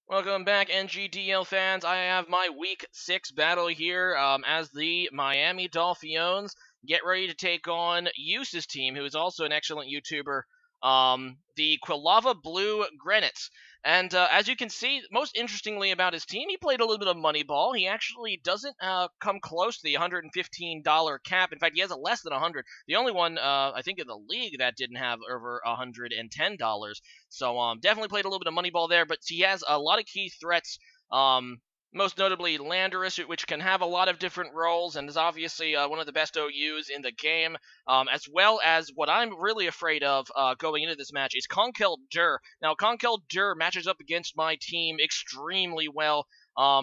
Welcome back, NGDL fans. I have my Week 6 battle here as the Miami Dolphiones get ready to take on Use's team, who is also an excellent YouTuber, the Quilava Blue Grenats. And as you can see, most interestingly about his team, he played a little bit of Moneyball. He actually doesn't come close to the $115 cap. In fact, he has a less than 100. The only one, I think, in the league that didn't have over $110. So definitely played a little bit of Moneyball there, but he has a lot of key threats. Most notably Landorus, which can have a lot of different roles and is obviously one of the best OUs in the game, as well as what I'm really afraid of going into this match is Conkel Dur. Now, Conkel Dur matches up against my team extremely well,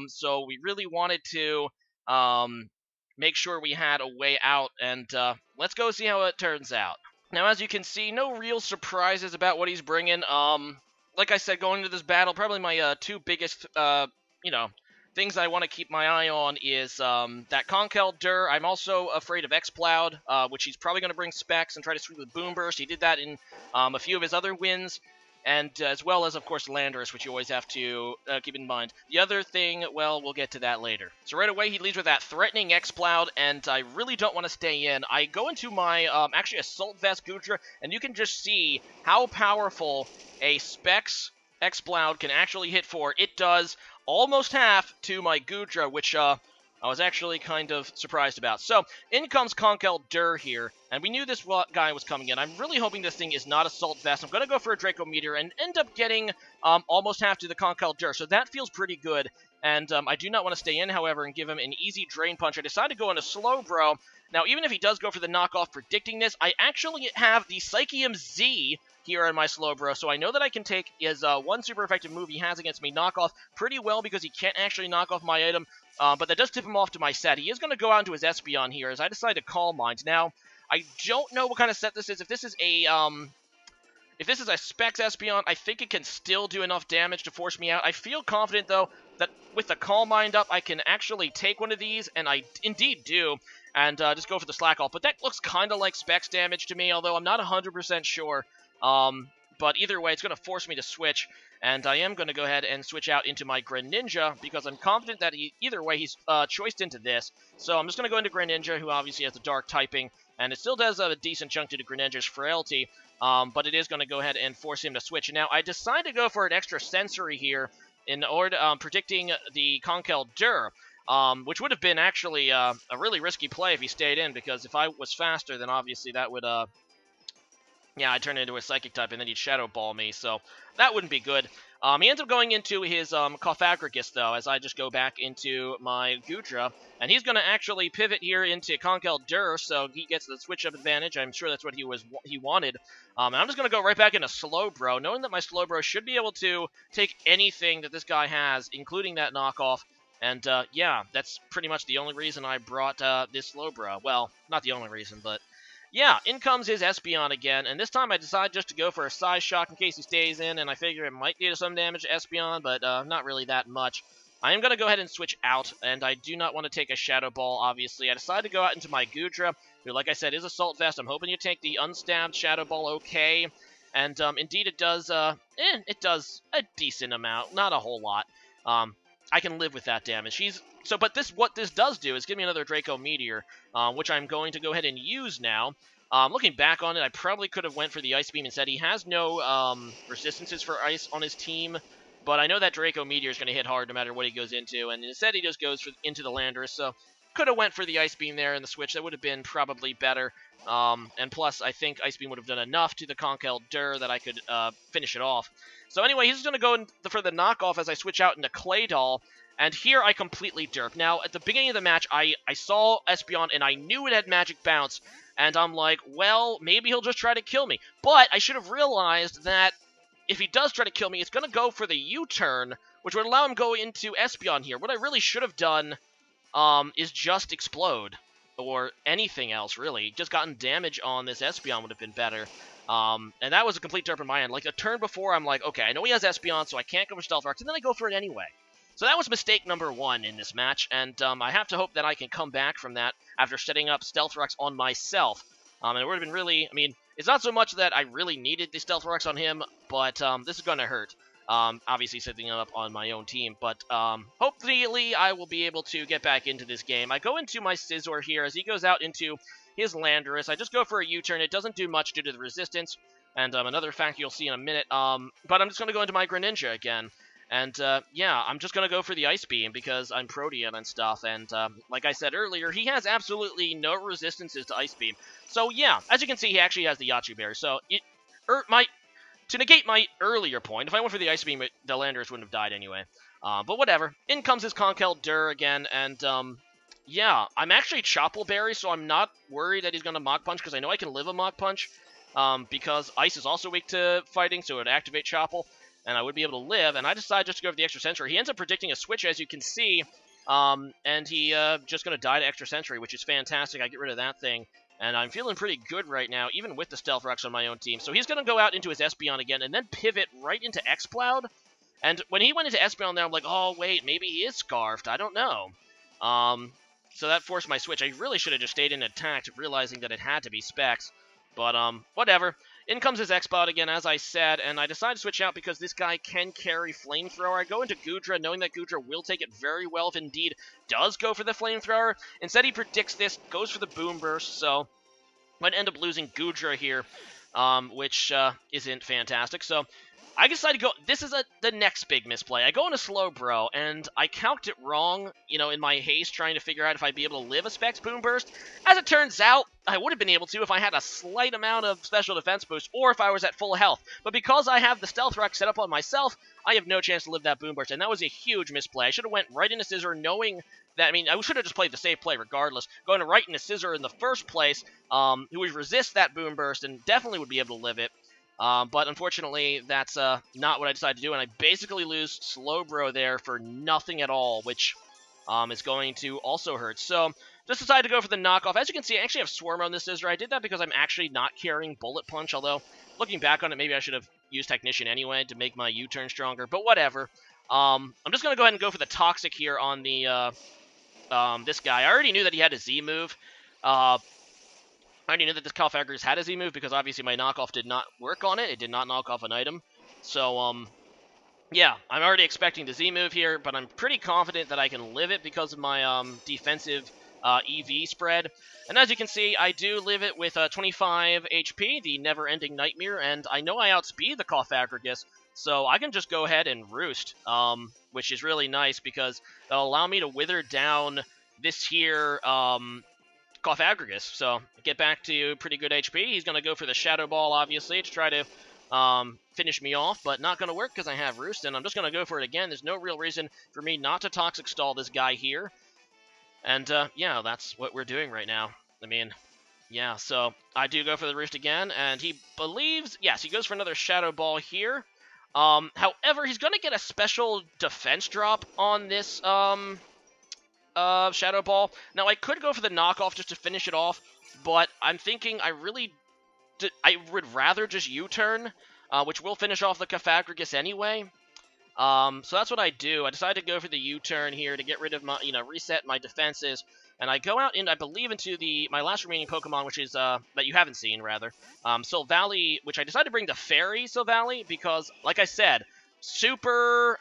so we really wanted to make sure we had a way out, and let's go see how it turns out. Now, as you can see, no real surprises about what he's bringing. Like I said, going into this battle, probably my two biggest, things I want to keep my eye on is that Conkel Dur. I'm also afraid of Xploud, which he's probably going to bring specs and try to sweep with Boom Burst. He did that in a few of his other wins. And as well as, of course, Landorus, which you always have to keep in mind. The other thing, well, we'll get to that later. So right away, he leads with that threatening Xploud, and I really don't want to stay in. I go into my, actually, Assault Vest Gudra, and you can just see how powerful a Specs Xploud can actually hit for. It does almost half to my Gudra, which, I was actually kind of surprised about. So, in comes Conkel Dur here, and we knew this guy was coming in. I'm really hoping this thing is not Assault Vest. I'm going to go for a Draco Meteor and end up getting almost half to the Conkel Dur, so that feels pretty good. And I do not want to stay in, however, and give him an easy Drain Punch. I decided to go into Slowbro. Now, even if he does go for the knockoff predicting this, I actually have the Psychium Z here in my Slowbro, so I know that I can take his one super effective move he has against me, knockoff, pretty well because he can't actually knock off my item. But that does tip him off to my set. He is going to go out into his Espeon here as I decide to Calm Mind. Now, I don't know what kind of set this is. If this is a Specs Espeon, I think it can still do enough damage to force me out. I feel confident, though, that with the Calm Mind up, I can actually take one of these, and I indeed do, and just go for the Slack Off. But that looks kind of like Specs damage to me, although I'm not 100% sure. But either way, it's going to force me to switch, and I am going to go ahead and switch out into my Greninja, because I'm confident that either way, he's choiced into this. So I'm just going to go into Greninja, who obviously has the Dark typing, and it still does a decent chunk due to Greninja's frailty, but it is going to go ahead and force him to switch. Now, I decided to go for an extra Sensory here in order predicting the Conkel Dur, which would have been actually a really risky play if he stayed in, because if I was faster, then obviously that would... yeah, I turned into a Psychic type, and then he'd Shadow Ball me, so that wouldn't be good. He ends up going into his Cofagrigus, though, as I just go back into my Gudra, and he's going to actually pivot here into Conkel Dur, so he gets the switch-up advantage. I'm sure that's what he wanted. And I'm just going to go right back into Slowbro, knowing that my Slowbro should be able to take anything that this guy has, including that knockoff. And, yeah, that's pretty much the only reason I brought this Slowbro. Well, not the only reason, but... yeah, in comes his Espeon again, and this time I decide just to go for a Size Shock in case he stays in, and I figure it might do some damage to Espeon, but not really that much. I am going to go ahead and switch out, and I do not want to take a Shadow Ball, obviously. I decide to go out into my Gudra, who, like I said, is Assault Vest. I'm hoping you take the unstabbed Shadow Ball okay, and indeed it does, it does a decent amount, not a whole lot. I can live with that damage. But what this does do is give me another Draco Meteor, which I'm going to go ahead and use now. Looking back on it, I probably could have went for the Ice Beam instead. He has no resistances for Ice on his team, but I know that Draco Meteor is going to hit hard no matter what he goes into, and instead he just goes into the Landorus, so could have went for the Ice Beam there in the switch. That would have been probably better, and plus I think Ice Beam would have done enough to the Conkel Dur that I could finish it off. So anyway, he's going to go for the knockoff as I switch out into Claydol. And here I completely derp. Now, at the beginning of the match, I saw Espeon, and I knew it had Magic Bounce. And I'm like, well, maybe he'll just try to kill me. But I should have realized that if he does try to kill me, it's going to go for the U-turn, which would allow him to go into Espeon here. What I really should have done is just Explode. Or anything else, really. Just gotten damage on this Espeon would have been better. And that was a complete derp on my end. Like, the turn before, I'm like, okay, I know he has Espeon, so I can't go for Stealth Rocks, and then I go for it anyway. So that was mistake number one in this match, and I have to hope that I can come back from that after setting up Stealth Rocks on myself. And it would have been really, I mean, it's not so much that I really needed the Stealth Rocks on him, but this is going to hurt. Obviously setting him up on my own team, but hopefully I will be able to get back into this game. I go into my Scizor here as he goes out into his Landorus. I just go for a U-turn. It doesn't do much due to the resistance, and another fact you'll see in a minute. But I'm just going to go into my Greninja again. And, yeah, I'm just going to go for the Ice Beam because I'm Protean and stuff. And, like I said earlier, he has absolutely no resistances to Ice Beam. So, yeah, as you can see, he actually has the Yachi Berry. So, to negate my earlier point, if I went for the Ice Beam, the Landorus wouldn't have died anyway. But whatever. In comes his Conkel Dur again, and, yeah, I'm actually Chople Berry, so I'm not worried that he's going to Mach Punch, because I know I can live a Mach Punch, because Ice is also weak to fighting, so it would activate Chople, and I would be able to live, and I decided just to go for the Extra Sentry. He ends up predicting a switch, as you can see, and he just going to die to Extra Sentry, which is fantastic. I get rid of that thing, and I'm feeling pretty good right now, even with the Stealth Rocks on my own team. So he's going to go out into his Espeon again, and then pivot right into X-Cloud. And when he went into Espeon there, I'm like, oh, wait, maybe he is Scarfed. I don't know. So that forced my switch. I really should have just stayed in attack, realizing that it had to be Specs. But, whatever. In comes his X-Cloud again, as I said, and I decided to switch out because this guy can carry Flamethrower. I go into Goodra, knowing that Goodra will take it very well if indeed does go for the Flamethrower. Instead, he predicts this, goes for the Boom Burst, so I'm going to end up losing Goodra here, which isn't fantastic. So I decided to go, this is the next big misplay. I go into Slowbro, and I calced it wrong, you know, in my haste, trying to figure out if I'd be able to live a Specs Boom Burst. As it turns out, I would have been able to if I had a slight amount of special defense boost, or if I was at full health. But because I have the Stealth Rock set up on myself, I have no chance to live that Boom Burst, and that was a huge misplay. I should have went right into Scizor, knowing that, I mean, I should have just played the safe play regardless, going right into Scizor in the first place, who would resist that Boom Burst, and definitely would be able to live it. But unfortunately, that's not what I decided to do, and I basically lose Slowbro there for nothing at all, which is going to also hurt. So, just decided to go for the knockoff. As you can see, I actually have Swarm on this Scizor. I did that because I'm actually not carrying Bullet Punch, although, looking back on it, maybe I should have used Technician anyway to make my U-turn stronger, but whatever. I'm just going to go ahead and go for the Toxic here on the this guy. I already knew that he had a Z move. I already knew that this Calfagris had a Z move because obviously my knockoff did not work on it. It did not knock off an item. So, yeah, I'm already expecting the Z move here, but I'm pretty confident that I can live it because of my defensive EV spread. And as you can see, I do live it with 25 HP, the never-ending Nightmare, and I know I outspeed the Calfagris, so I can just go ahead and Roost, which is really nice because that'll allow me to wither down this here Calfagris. So, get back to pretty good HP. He's going to go for the Shadow Ball, obviously, to try to finish me off, but not going to work because I have Roost, and I'm just going to go for it again. There's no real reason for me not to Toxic Stall this guy here. And, yeah, that's what we're doing right now. I mean, yeah, so I do go for the Roost again, and he believes, yes, he goes for another Shadow Ball here. However, he's going to get a special defense drop on this, Shadow Ball. Now, I could go for the knockoff just to finish it off, but I'm thinking I would rather just U-turn, which will finish off the Calfagris anyway. So that's what I do. I decided to go for the U-turn here to get rid of my, reset my defenses. And I go out, I believe, into my last remaining Pokemon, which is, that you haven't seen, rather. Sylvally, which I decided to bring the Fairy Sylvally, because, like I said, super,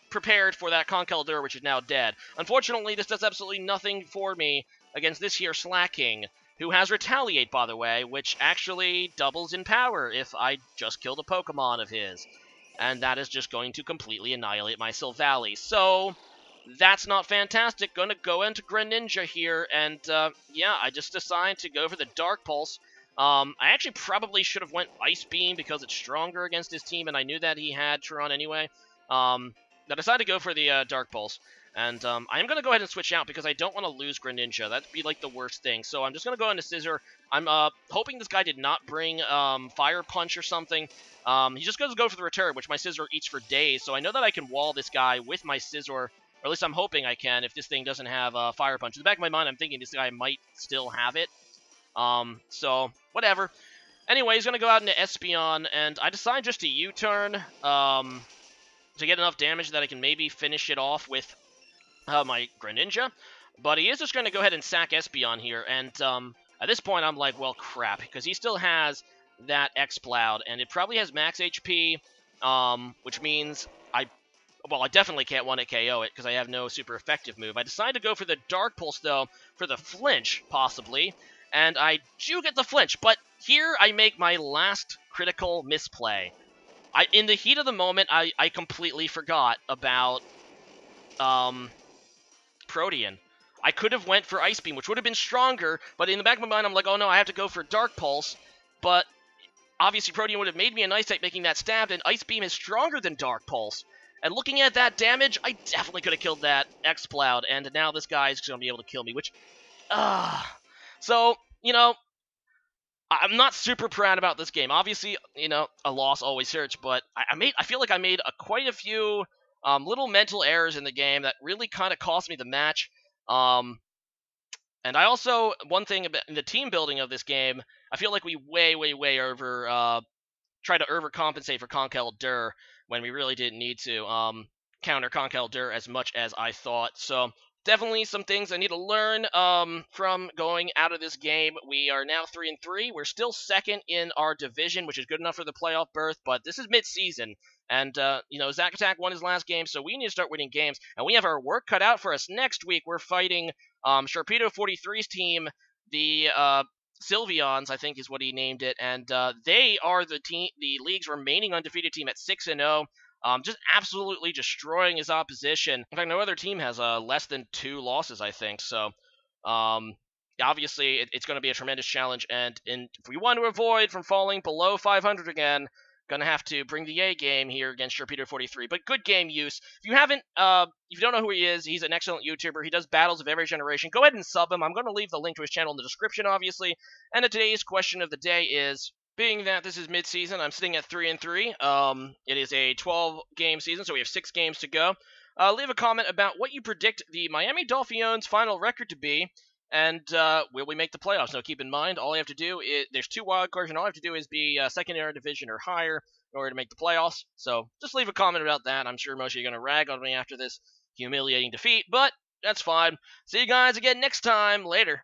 prepared for that Conkel Dur, which is now dead. Unfortunately, this does absolutely nothing for me against this here Slacking, who has Retaliate, by the way, which actually doubles in power if I just killed a Pokemon of his. And that is just going to completely annihilate my Sylvally. So, that's not fantastic. Gonna go into Greninja here, and, yeah, I just decided to go for the Dark Pulse. I actually probably should have went Ice Beam because it's stronger against his team, and I knew that he had Turon anyway. I decided to go for the Dark Pulse, and I'm going to go ahead and switch out because I don't want to lose Greninja. That'd be, like, the worst thing. So I'm just going to go into Scizor. I'm hoping this guy did not bring Fire Punch or something. He just goes to go for the return, which my Scizor eats for days, so I know that I can wall this guy with my Scizor, or at least I'm hoping I can if this thing doesn't have Fire Punch. In the back of my mind, I'm thinking this guy might still have it. So, whatever. Anyway, he's going to go out into Espeon, and I decide just to U-turn, to get enough damage that I can maybe finish it off with my Greninja. But he is just going to go ahead and sack Espeon here, and at this point I'm like, well, crap, because he still has that X-Cloud, and it probably has max HP, which means I definitely can't 1-hit KO it because I have no super effective move. I decided to go for the Dark Pulse, though, for the flinch, possibly, and I do get the flinch, but here I make my last critical misplay. In the heat of the moment, I completely forgot about Protean. I could have went for Ice Beam, which would have been stronger, but in the back of my mind, I'm like, oh no, I have to go for Dark Pulse, but obviously Protean would have made me an Ice type, making that stabbed, and Ice Beam is stronger than Dark Pulse. And looking at that damage, I definitely could have killed that X-Cloud, and now this guy is going to be able to kill me, which, So, I'm not super proud about this game. Obviously, a loss always hurts, but I feel like I made quite a few little mental errors in the game that really kind of cost me the match. And I also, one thing about the team building of this game, I feel like we way try to overcompensate for Conkel Dur when we really didn't need to counter Conkel Dur as much as I thought. So definitely some things I need to learn from going out of this game. We are now 3-3. We're still second in our division, which is good enough for the playoff berth, but this is mid-season. And, Zack Attack won his last game, so we need to start winning games. And we have our work cut out for us next week. We're fighting Sharpedo 43's team, the Sylveons, I think is what he named it, and they are the league's remaining undefeated team at 6-0. Just absolutely destroying his opposition. In fact, no other team has less than 2 losses, I think. So, obviously, it's going to be a tremendous challenge. And if we want to avoid from falling below 500 again, gonna have to bring the A game here against Sharpedo 43. But good game use. If you don't know who he is, he's an excellent YouTuber. He does battles of every generation. Go ahead and sub him. I'm going to leave the link to his channel in the description, obviously. And today's question of the day is, being that this is mid-season, I'm sitting at 3-3. It is a 12-game season, so we have 6 games to go. Leave a comment about what you predict the Miami Dolphiones' final record to be, and will we make the playoffs? Now, keep in mind, all you have to do is, there's 2 wild cards, and all you have to do is be second in our division or higher in order to make the playoffs. So just leave a comment about that. I'm sure most of you are going to rag on me after this humiliating defeat, but that's fine. See you guys again next time. Later.